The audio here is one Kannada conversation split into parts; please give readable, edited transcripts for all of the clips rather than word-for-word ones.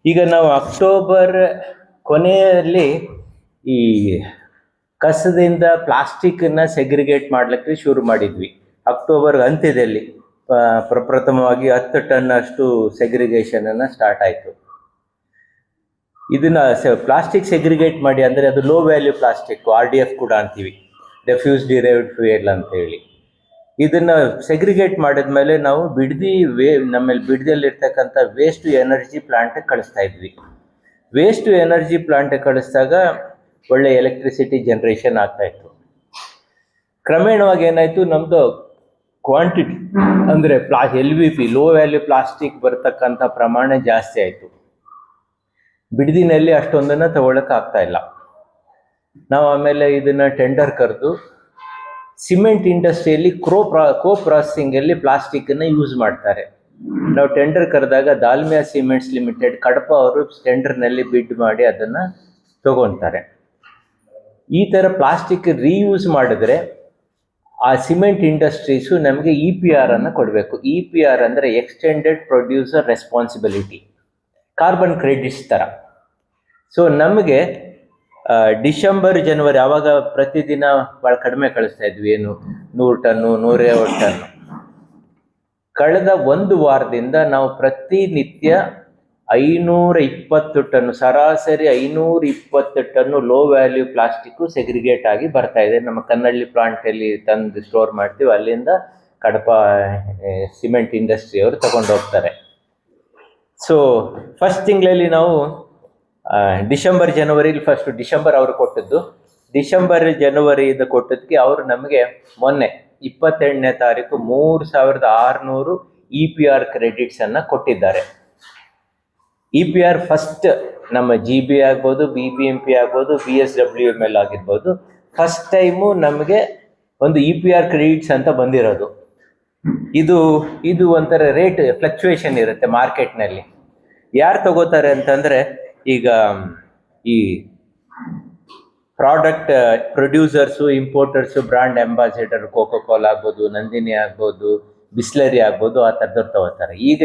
ಈಗ ನಾವು ಅಕ್ಟೋಬರ್ ಕೊನೆಯಲ್ಲಿ ಈ ಕಸದಿಂದ ಪ್ಲಾಸ್ಟಿಕ್ಕನ್ನು ಸೆಗ್ರಿಗೇಟ್ ಮಾಡಲಿಕ್ಕೆ ಶುರು ಮಾಡಿದ್ವಿ. ಅಕ್ಟೋಬರ್ ಅಂತ್ಯದಲ್ಲಿ ಪ್ರಪ್ರಥಮವಾಗಿ 10 ಟನ್ ಅಷ್ಟು ಸೆಗ್ರಿಗೇಷನನ್ನು ಸ್ಟಾರ್ಟ್ ಆಯಿತು. ಇದನ್ನು ಪ್ಲಾಸ್ಟಿಕ್ ಸೆಗ್ರಿಗೇಟ್ ಮಾಡಿ, ಅಂದರೆ ಅದು ಲೋ ವ್ಯಾಲ್ಯೂ ಪ್ಲಾಸ್ಟಿಕ್, RDF ಕೂಡ ಅಂತೀವಿ, ರೆಫ್ಯೂಸ್ ಡಿರೈವ್ಡ್ ಫ್ಯೂಯಲ್ ಅಂತ ಹೇಳಿ. ಇದನ್ನು ಸೆಗ್ರಿಗೇಟ್ ಮಾಡಿದ್ಮೇಲೆ ನಾವು ನಮ್ಮಲ್ಲಿ ಬಿಡದಿಯಲ್ಲಿರ್ತಕ್ಕಂಥ ವೇಸ್ಟ್ ಟು ಎನರ್ಜಿ ಪ್ಲಾಂಟಿಗೆ ಕಳಿಸ್ತಾ ಇದ್ವಿ. ವೇಸ್ಟ್ ಟು ಎನರ್ಜಿ ಪ್ಲಾಂಟಿಗೆ ಕಳಿಸಿದಾಗ ಒಳ್ಳೆ ಎಲೆಕ್ಟ್ರಿಸಿಟಿ ಜನ್ರೇಷನ್ ಆಗ್ತಾಯಿತ್ತು. ಕ್ರಮೇಣವಾಗಿ ಏನಾಯಿತು, ನಮ್ಮದು ಕ್ವಾಂಟಿಟಿ ಅಂದರೆ LVP, ಲೋ ವ್ಯಾಲ್ಯೂ ಪ್ಲಾಸ್ಟಿಕ್ ಬರ್ತಕ್ಕಂಥ ಪ್ರಮಾಣ ಜಾಸ್ತಿ ಆಯಿತು. ಬಿಡದಿನಲ್ಲಿ ಅಷ್ಟೊಂದನ್ನು ತಗೊಳ್ಳೋಕ್ಕಾಗ್ತಾ ಇಲ್ಲ. ನಾವು ಆಮೇಲೆ ಇದನ್ನು ಟೆಂಡರ್ ಕರೆದು ಸಿಮೆಂಟ್ ಇಂಡಸ್ಟ್ರಿಯಲ್ಲಿ ಕೋ ಪ್ರಾಸೆಸಿಂಗಲ್ಲಿ ಪ್ಲಾಸ್ಟಿಕ್ಕನ್ನು ಯೂಸ್ ಮಾಡ್ತಾರೆ. ನಾವು ಟೆಂಡರ್ ಕರೆದಾಗ ದಾಲ್ಮಿಯಾ ಸಿಮೆಂಟ್ಸ್ ಲಿಮಿಟೆಡ್ ಕಡಪ ಅವರು ಟೆಂಡರ್ನಲ್ಲಿ ಬಿಡ್ ಮಾಡಿ ಅದನ್ನು ತಗೊತಾರೆ. ಈ ಥರ ಪ್ಲಾಸ್ಟಿಕ್ ರೀಯೂಸ್ ಮಾಡಿದ್ರೆ ಆ ಸಿಮೆಂಟ್ ಇಂಡಸ್ಟ್ರೀಸು ನಮಗೆ EPR ಅನ್ನು ಕೊಡಬೇಕು. EPR ಅಂದರೆ extended producer responsibility, carbon credits ಥರ. ಸೊ ನಮಗೆ ಡಿಸೆಂಬರ್ ಜನವರಿ ಆವಾಗ ಪ್ರತಿದಿನ ಭಾಳ ಕಡಿಮೆ ಕಳಿಸ್ತಾ ಇದ್ವಿ, ಏನು 100 ಟನ್ನು 150 ಟನ್ನು. ಕಳೆದ ಒಂದು ವಾರದಿಂದ ನಾವು ಪ್ರತಿನಿತ್ಯ 520 ಟನ್ನು, ಸರಾಸರಿ 520 ton low value plastic segregate ಆಗಿ ಬರ್ತಾ ಇದೆ. ನಮ್ಮ ಕನ್ನಳ್ಳಿ ಪ್ಲಾಂಟಲ್ಲಿ ತಂದು ಸ್ಟೋರ್ ಮಾಡ್ತೀವಿ, ಅಲ್ಲಿಂದ ಕಡಪ ಸಿಮೆಂಟ್ ಇಂಡಸ್ಟ್ರಿಯವರು ತಗೊಂಡು ಹೋಗ್ತಾರೆ. ಸೊ ಫಸ್ಟ್ ತಿಂಗಳಲ್ಲಿ ನಾವು ಡಿಸೆಂಬರ್ ಜನವರಿಲಿ, ಡಿಸೆಂಬರ್ ಅವರು ಕೊಟ್ಟದ್ದು, ಡಿಸೆಂಬರ್ ಜನವರಿಯಿಂದ ಕೊಟ್ಟದಕ್ಕೆ ಅವರು ನಮಗೆ ಮೊನ್ನೆ 28ನೇ ತಾರೀಕು 3600 EPR ಕ್ರೆಡಿಟ್ಸನ್ನು ಕೊಟ್ಟಿದ್ದಾರೆ. EPR ಫಸ್ಟ್ ನಮ್ಮ GB ಆಗ್ಬೋದು, BBMP ಆಗ್ಬೋದು, BSWML ಆಗಿರ್ಬೋದು, ಫಸ್ಟ್ ಟೈಮು ನಮಗೆ ಒಂದು EPR ಕ್ರೆಡಿಟ್ಸ್ ಅಂತ ಬಂದಿರೋದು. ಇದು ಒಂಥರ ರೇಟ್ ಫ್ಲಕ್ಚುಯೇಷನ್ ಇರುತ್ತೆ ಮಾರ್ಕೆಟ್ನಲ್ಲಿ. ಯಾರು ತಗೋತಾರೆ ಅಂತಂದರೆ, ಈಗ ಈ product producers, importers, brand ambassador, Coca-Cola ಆಗ್ಬೋದು, ನಂದಿನಿ ಆಗ್ಬೋದು, ಬಿಸ್ಲರಿ ಆಗ್ಬೋದು, ಆ ಥರದವ್ರು ತಗೋತಾರೆ. ಈಗ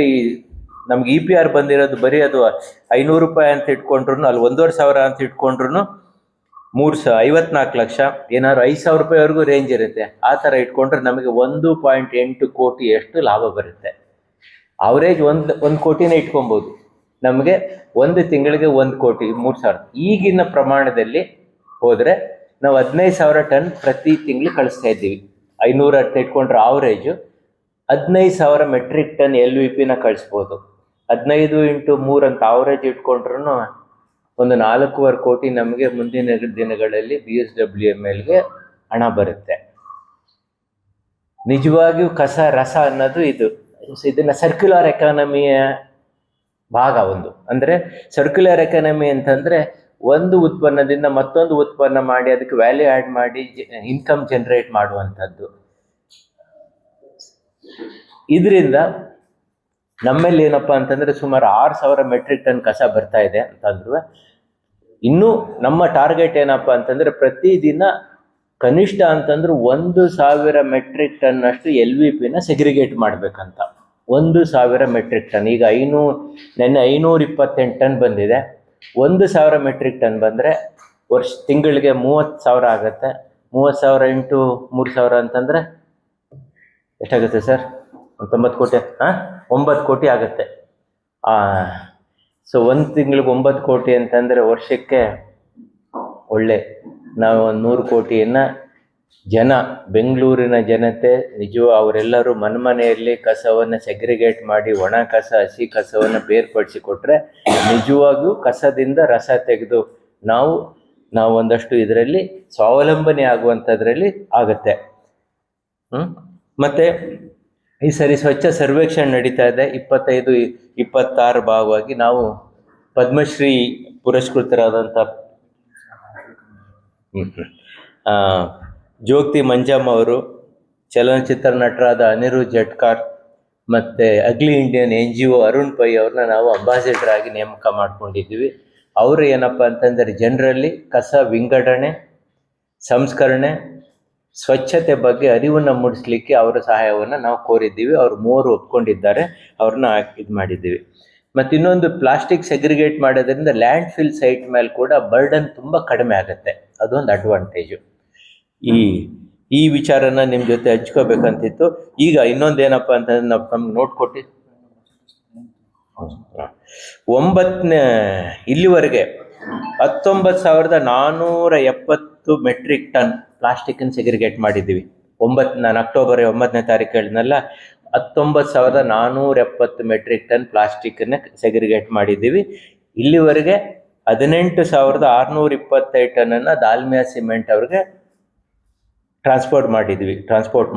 ನಮ್ಗೆ EPR ಬಂದಿರೋದು ಬರೀ ಅದು 500 ರೂಪಾಯಿ ಅಂತ ಇಟ್ಕೊಂಡ್ರು, ಅಲ್ಲಿ 1500 ಅಂತ ಇಟ್ಕೊಂಡ್ರು 54 ಲಕ್ಷ, ಏನಾದ್ರು 5000 ರೂಪಾಯಿವರೆಗೂ ರೇಂಜ್ ಇರುತ್ತೆ. ಆ ಥರ ಇಟ್ಕೊಂಡ್ರೆ ನಮಗೆ 1.8 ಕೋಟಿಯಷ್ಟು ಲಾಭ ಬರುತ್ತೆ. ಅವರೇಜ್ 1 ಕೋಟಿನೇ ಇಟ್ಕೊಬೋದು. ನಮಗೆ ಒಂದು ತಿಂಗಳಿಗೆ 1 ಕೋಟಿ 3000. ಈಗಿನ ಪ್ರಮಾಣದಲ್ಲಿ ಹೋದರೆ ನಾವು 15,000 ಟನ್ ಪ್ರತಿ ತಿಂಗಳು ಕಳಿಸ್ತಾ ಇದ್ದೀವಿ. 500 ಅಂತ ಇಟ್ಕೊಂಡ್ರೆ ಆವ್ರೇಜು 15,000 ಮೆಟ್ರಿಕ್ ಟನ್ LVPನ ಕಳಿಸ್ಬೋದು. 15 × 3 ಅಂತ ಆವ್ರೇಜ್ ಇಟ್ಕೊಂಡ್ರೂ ಒಂದು 4.25 ಕೋಟಿ ನಮಗೆ ಮುಂದಿನ ದಿನಗಳಲ್ಲಿ BSWMLಗೆ ಹಣ ಬರುತ್ತೆ. ನಿಜವಾಗಿಯೂ ರಸ ಅನ್ನೋದು ಇದನ್ನು ಸರ್ಕ್ಯುಲರ್ ಎಕಾನಮಿಯ ಭಾಗ ಒಂದು. ಅಂದರೆ ಸರ್ಕ್ಯುಲರ್ ಎಕಾನಮಿ ಅಂತಂದರೆ ಒಂದು ಉತ್ಪನ್ನದಿಂದ ಮತ್ತೊಂದು ಉತ್ಪನ್ನ ಮಾಡಿ ಅದಕ್ಕೆ ವ್ಯಾಲ್ಯೂ ಆ್ಯಡ್ ಮಾಡಿ ಇನ್ಕಮ್ ಜನರೇಟ್ ಮಾಡುವಂಥದ್ದು. ಇದರಿಂದ ನಮ್ಮಲ್ಲಿ ಏನಪ್ಪ ಅಂತಂದರೆ ಸುಮಾರು 6000 ಮೆಟ್ರಿಕ್ ಟನ್ ಕಸ ಬರ್ತಾ ಇದೆ ಅಂತಂದ್ರೂ, ಇನ್ನೂ ನಮ್ಮ ಟಾರ್ಗೆಟ್ ಏನಪ್ಪ ಅಂತಂದರೆ ಪ್ರತಿದಿನ ಕನಿಷ್ಠ ಅಂತಂದ್ರೆ 1000 ಮೆಟ್ರಿಕ್ ಟನ್ ಅಷ್ಟು LVPನ ಸೆಗ್ರಿಗೇಟ್ ಮಾಡಬೇಕಂತ. 1000 ಮೆಟ್ರಿಕ್ ಟನ್. ಈಗ ನೆನ್ನೆ 528 ಟನ್ ಬಂದಿದೆ. 1000 ಮೆಟ್ರಿಕ್ ಟನ್ ಬಂದರೆ ತಿಂಗಳಿಗೆ 30,000 ಆಗುತ್ತೆ. 30,000 × 3,000 ಅಂತಂದರೆ ಎಷ್ಟಾಗುತ್ತೆ ಸರ್? 9 ಕೋಟಿ. 9 ಕೋಟಿ ಆಗುತ್ತೆ. ಸೊ ಒಂದು ತಿಂಗಳಿಗೆ 9 ಕೋಟಿ ಅಂತಂದರೆ ವರ್ಷಕ್ಕೆ ನಾವು 100 ಕೋಟಿಯನ್ನು ಬೆಂಗಳೂರಿನ ಜನತೆ ಅವರೆಲ್ಲರೂ ಮನೆಯಲ್ಲಿ ಕಸವನ್ನು ಸೆಗ್ರಿಗೇಟ್ ಮಾಡಿ ಒಣ ಕಸ ಹಸಿ ಕಸವನ್ನು ಬೇರ್ಪಡಿಸಿ ಕೊಟ್ಟರೆ ನಿಜವಾಗಿಯೂ ಕಸದಿಂದ ರಸ ತೆಗೆದು ನಾವು ಒಂದಷ್ಟು ಇದರಲ್ಲಿ ಸ್ವಾವಲಂಬನೆ ಆಗುವಂಥದ್ರಲ್ಲಿ ಆಗುತ್ತೆ. ಮತ್ತು ಈ ಸರಿ ಸ್ವಚ್ಛ ಸರ್ವೇಕ್ಷಣೆ ನಡೀತಾ ಇದೆ. 25-26 ಭಾಗವಾಗಿ ನಾವು ಪದ್ಮಶ್ರೀ ಪುರಸ್ಕೃತರಾದಂಥ ಜೋಗ್ತಿ ಮಂಜಮ್ಮ ಅವರು, ಚಲನಚಿತ್ರ ನಟರಾದ ಅನಿರುದ್ಧ್ ಜಟ್ಕಾರ್ ಮತ್ತು ಅಗ್ಲಿ ಇಂಡಿಯನ್ NGO ಅರುಣ್ ಪೈ ಅವ್ರನ್ನ ನಾವು ಅಂಬಾಸಿಡರ್ ಆಗಿ ನೇಮಕ ಮಾಡ್ಕೊಂಡಿದ್ದೀವಿ. ಅವರು ಏನಪ್ಪ ಅಂತಂದರೆ ಜನರಲ್ಲಿ ಕಸ ವಿಂಗಡಣೆ, ಸಂಸ್ಕರಣೆ, ಸ್ವಚ್ಛತೆ ಬಗ್ಗೆ ಅರಿವನ್ನು ಮೂಡಿಸ್ಲಿಕ್ಕೆ ಅವರ ಸಹಾಯವನ್ನು ನಾವು ಕೋರಿದ್ದೀವಿ. ಅವರು 3 ಒಪ್ಕೊಂಡಿದ್ದಾರೆ, ಅವ್ರನ್ನ ಇದು ಮಾಡಿದ್ದೀವಿ. ಮತ್ತು ಇನ್ನೊಂದು ಪ್ಲಾಸ್ಟಿಕ್ ಸೆಗ್ರಿಗೇಟ್ ಮಾಡೋದ್ರಿಂದ ಲ್ಯಾಂಡ್ ಫಿಲ್ ಸೈಟ್ ಮೇಲೆ ಕೂಡ ಬರ್ಡನ್ ತುಂಬ ಕಡಿಮೆ ಆಗುತ್ತೆ, ಅದೊಂದು ಅಡ್ವಾಂಟೇಜು. ಈ ವಿಚಾರನ ನಿಮ್ಮ ಜೊತೆ ಹಂಚ್ಕೋಬೇಕಂತಿತ್ತು. ಈಗ ಇನ್ನೊಂದೇನಪ್ಪ ಅಂತಂದ್ರೆ ನಾವು ನಮ್ಗೆ ನೋಡ್ಕೊಟ್ಟು ಇಲ್ಲಿವರೆಗೆ 19,470 ಮೆಟ್ರಿಕ್ ಟನ್ ಪ್ಲಾಸ್ಟಿಕ್ಕನ್ನು ಸೆಗ್ರಿಗೇಟ್ ಮಾಡಿದ್ದೀವಿ. ನಾನು ಅಕ್ಟೋಬರ್ 9ನೇ ತಾರೀಕು ಹೇಳಿದ್ನಲ್ಲ, 19,470 ಮೆಟ್ರಿಕ್ ಟನ್ ಪ್ಲಾಸ್ಟಿಕ್ಕನ್ನು ಸೆಗ್ರಿಗೇಟ್ ಮಾಡಿದ್ದೀವಿ. ಇಲ್ಲಿವರೆಗೆ 18,625 ಟನ್ನನ್ನು ದಾಲ್ಮಿಯಾ ಸಿಮೆಂಟ್ ಅವ್ರಿಗೆ ಟ್ರಾನ್ಸ್ಪೋರ್ಟ್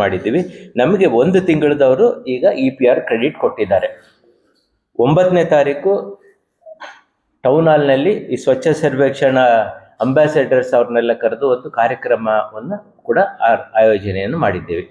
ಮಾಡಿದ್ದೀವಿ. ನಮಗೆ 1 ತಿಂಗಳದವರು ಈಗ EPR ಕ್ರೆಡಿಟ್ ಕೊಟ್ಟಿದ್ದಾರೆ. 9ನೇ ತಾರೀಕು ಟೌನ್ ಹಾಲ್ನಲ್ಲಿ ಈ ಸ್ವಚ್ಛ ಸರ್ವೇಕ್ಷಣಾ ಅಂಬಾಸಡರ್ಸ್ ಅವ್ರನ್ನೆಲ್ಲ ಕರೆದು ಒಂದು ಕಾರ್ಯಕ್ರಮವನ್ನು ಕೂಡ ಆಯೋಜನೆಯನ್ನು ಮಾಡಿದ್ದೇವೆ.